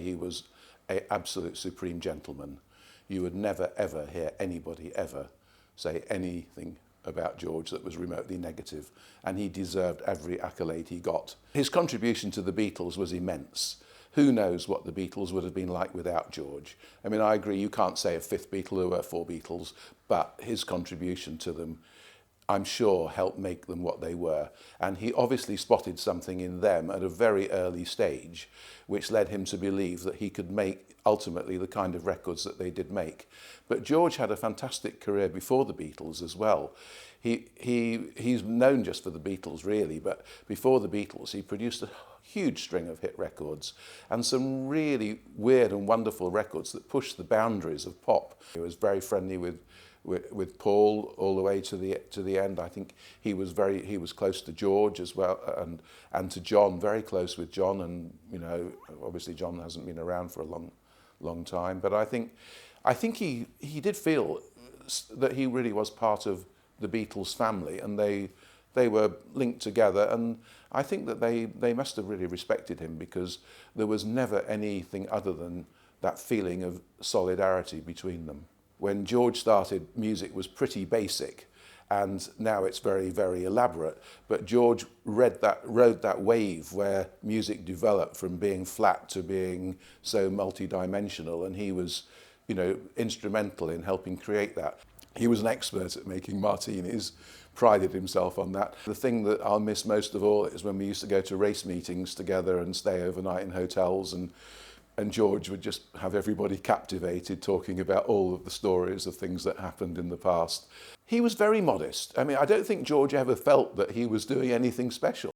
He was an absolute supreme gentleman. You would never ever hear anybody ever say anything about George that was remotely negative, and he deserved every accolade he got. His contribution to the Beatles was immense. Who knows what the Beatles would have been like without George? I mean, I agree, you can't say a fifth Beatle, there were four Beatles, but his contribution to them, I'm sure, helped make them what they were. And he obviously spotted something in them at a very early stage, which led him to believe that he could make ultimately the kind of records that they did make. But George had a fantastic career before the Beatles as well. He's known just for the Beatles really, but before the Beatles he produced a huge string of hit records and some really weird and wonderful records that pushed the boundaries of pop. He was very friendly with Paul all the way to the end. I think he was close to George as well, and to John, very close with John. And you know, obviously John hasn't been around for a long time, but I think he did feel that he really was part of the Beatles family, and they were linked together, and I think that they must have really respected him, because there was never anything other than that feeling of solidarity between them. When George started, music was pretty basic, and now it's very, very elaborate. But George rode that wave where music developed from being flat to being so multi-dimensional, and he was, you know, instrumental in helping create that. He was an expert at making martinis, prided himself on that. The thing that I'll miss most of all is when we used to go to race meetings together and stay overnight in hotels, and George would just have everybody captivated talking about all of the stories of things that happened in the past. He was very modest. I mean, I don't think George ever felt that he was doing anything special.